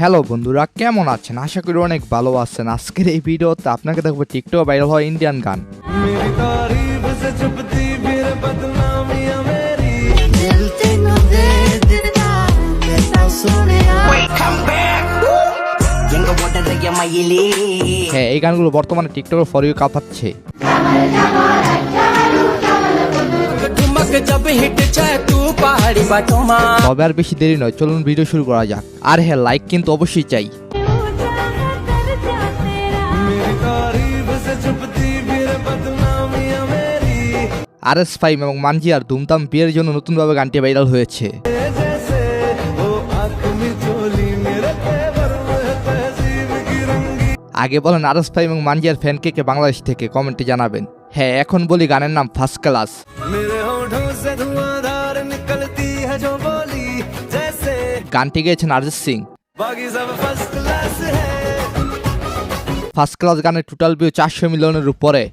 Hello বন্ধুরা, কেমন আছেন? আশা করি অনেক ভালো আছেন। আজকের এই ভিডিওতে আপনাকে দেখবো টিকটকে ভাইরাল হওয়া ইন্ডিয়ান গান। হ্যাঁ, এই গানগুলো বর্তমানে টিকটকে ফর ইউ কাঁপাচ্ছে। তবে আর বেশি দেরি নয়, চলুন ভিডিও শুরু করা যাক। আর হ্যাঁ, লাইক কিন্তু অবশ্যই চাই। RS5 এবং মানজিয়ার ধুমধাম বিয়ের জন্য নতুনভাবে গানটি ভাইরাল হয়েছে। আগে বলেন RS5 এবং মানজিয়ার ফ্যানকে কে বাংলাদেশ থেকে, কমেন্টে জানাবেন। হ্যাঁ, এখন বলি গানের নাম ফার্স্ট ক্লাস। গানটি গেয়েছেন অরিজিৎ সিং। ফার্স্ট ক্লাস গানের টোটাল ভিউ 400 মিলিয়নের উপরে।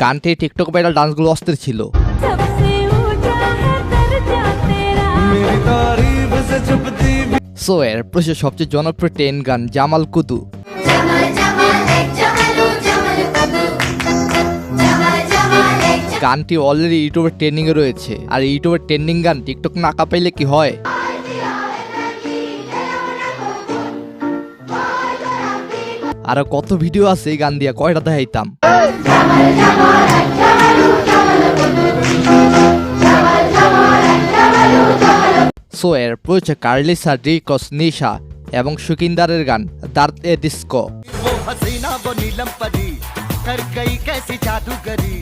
গানটি টিকটক ভাইরাল ডান্সগুলো অস্থির ছিল। সো এর প্রসে সবচেয়ে জনপ্রিয় 10 গান জামাল কুদু। গানটি অলরেডি ইউটিউবের ট্রেন্ডিং এ রয়েছে। আর ইউটিউবের ট্রেন্ডিং গান টিকটক না কাঁপাইলে কি হয়? আরো কত ভিডিও আছে এই গান দিয়ে, কয়টা দেখাইতাম। সো এর প্রচুর কার্লিসা, ডিকস, নিশা এবং সুকিন্দারের গান দার্দ এ ডিস্কো।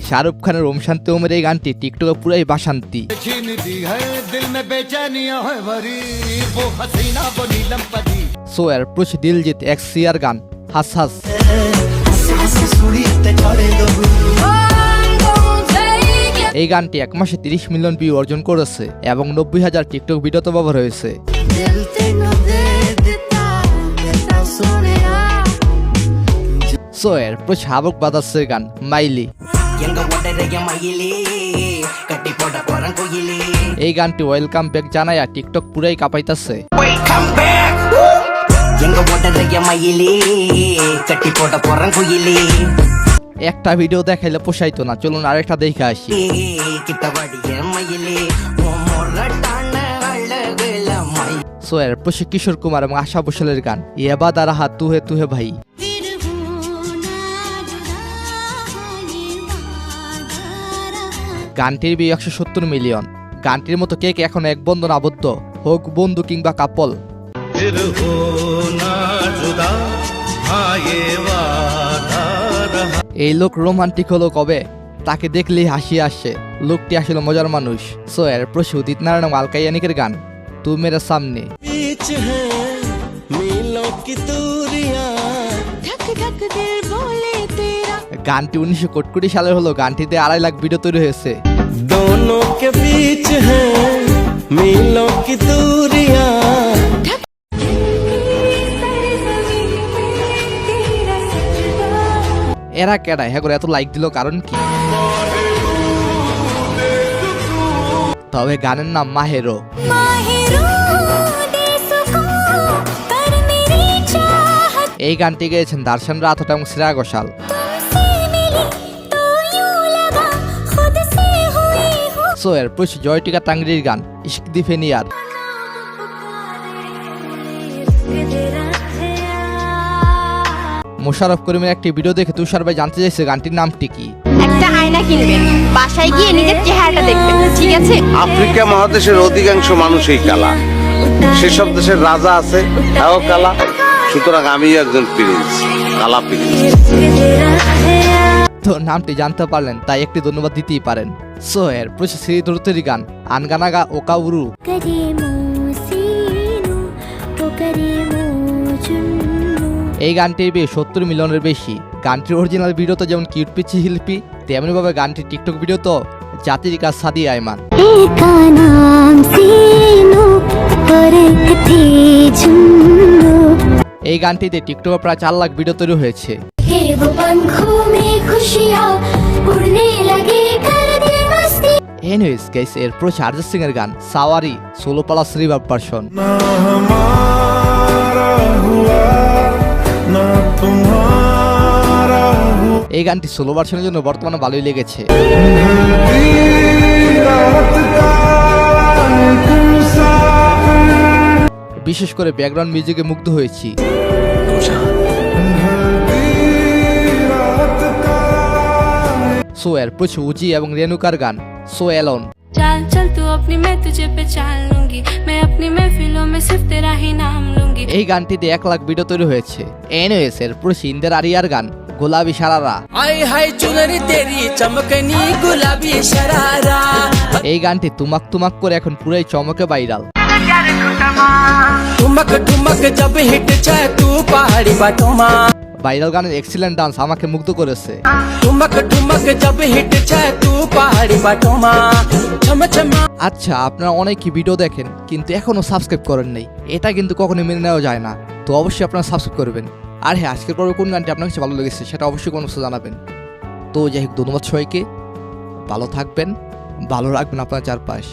শাহরুখ খানের ওম শান্তি ওমের এই গানটি টিকটকে পুরাই বাসন্তী। সো এর প্রচুর দিলজিৎ XCR গান হাস হাস। এই গানটি এক মাসে 30 মিলিয়ন ভিউ অর্জন করেছে এবং 90,000 টিকটক ভিডিওতে ব্যবহার হয়েছে। সো এর শাহরুখ বাদাসের গান মাইলি। এই গানটি ওয়েলকাম ব্যাক জানায়া টিকটক পুরাই কাঁপাইতাছে। একটা ভিডিও দেখাইলে পোষাইতো না, চলুন আরেকটা দেখে আসি। সো এর প্রসে কিশোর কুমার এবং আশা ভোসলের গান ইয়েবা দারাহা তুহে তুহে ভাই। গানটির ভিউ 170 মিলিয়ন। গানটির মতো কে কে এখন এক বন্ধন আবদ্ধ, হোক বন্ধু কিংবা কাপল। এই লোক রোমান্টিক হলো কবে? তাকে দেখলেই হাসি আসে। লোকটি আসলে মজার মানুষ। সো এর প্রসে উদিত নারায়ণ এবং আলকাইয়ানিকের গান তু মেরে সামনে। গানটি 1960 সালের হলো। গানটিতে 2.5 লাখ ভিডিও তৈরি হয়েছে। এরা কেডা? হ্যাঁ করে এত লাইক দিল কারণ কি? তবে গানের নাম মাহেরো। এই গানটি গেয়েছেন দর্শন রাথোড এবং শ্রেয়া ঘোষাল। সো এর প্রচুর জয়টিকা টাঙ্গরির গান ইশক দি ফেনিয়ার। মোশাররফ করিমের একটি ভিডিও দেখে তুষার ভাই জানতে চাইছে গানটির নামটি কি। একটা আয়না কিনবেন, বাসায় গিয়ে নিজের চেহারাটা দেখবেন, ঠিক আছে? আফ্রিকা মহাদেশের অধিকাংশ মানুষই কালা, সেসব দেশের রাজা আছে তাও কালা, সুতরাং আমি একজন প্রিন্স, কালা প্রিন্স। তো নামটি জানতে পারলেন, তাই একটি ধন্যবাদ দিতেই পারেন। সো এর প্রচুর শ্রী ধরতেরি গান আনগানাগা ওকাউরু। এই গানটির ভিউ 70 মিলিয়নের বেশি। গানটির অরিজিনাল ভিডিওতে যেমন কিউট পিচ্ছি শিল্পী, তেমনি ভাবে গানটির টিকটক ভিডিও তো জাতির কাজ সাদিয়া আইমান। এই গানটিতে টিকটকে প্রায় 4 লাখ ভিডিও তৈরি হয়েছে। এনিওয়েজ গাইস, এরপর অরিজিৎ সিং এর গান সাওয়ারি সোলো প্লাস রিভার্ব ভার্সন। এই গানটি সোলো ভার্সনের জন্য বর্তমানে ভালোই লেগেছে। বিশেষ করে ব্যাকগ্রাউন্ড মিউজিকে মুগ্ধ হয়েছি। সো এরপর উজি এবং রেনুকার গান সো অ্যালোন। चल चल तू अपनी मैं तुझे पहचान लूंगी मैं अपनी महफिलों में सिर्फ तेरा ही नाम लूंगी। এই গানটিতে 1 লাখ ভিডিও তৈরি হয়েছে। এনওএস এরপর সিন্দের আরিয়ার গান গোলাপি সারারা। आए हाय चुनरी तेरी चमकनी गुलाबी शरारा। এই গানটি তুমাক তুমাক করে এখন পুরাই চমকে ভাইরাল। ठुमक ठुमक जब हिट जाए तू पहाड़ी बाटों में। ভাইরাল গানের এক্সিলেন্ট ডান্স আমাকে মুগ্ধ করেছে। ठुमक ठुमक जब हिट जाए तू पहाड़ी बाटों में। छम छमा আচ্ছা, আপনারা অনেকই ভিডিও দেখেন কিন্তু এখনো সাবস্ক্রাইব করেন নাই, এটা কিন্তু কখনোই মেনে নেওয়া যায় না। তো অবশ্যই আপনারা সাবস্ক্রাইব করবেন। আর হ্যাঁ, আজকের পর্বে কোন গানটি আপনার কাছে ভালো লেগেছে সেটা অবশ্যই কোনো জানাবেন। তো যাই হোক, ধন্যবাদ সবাইকে, ভালো থাকবেন, ভালো রাখবেন আপনার চারপাশ।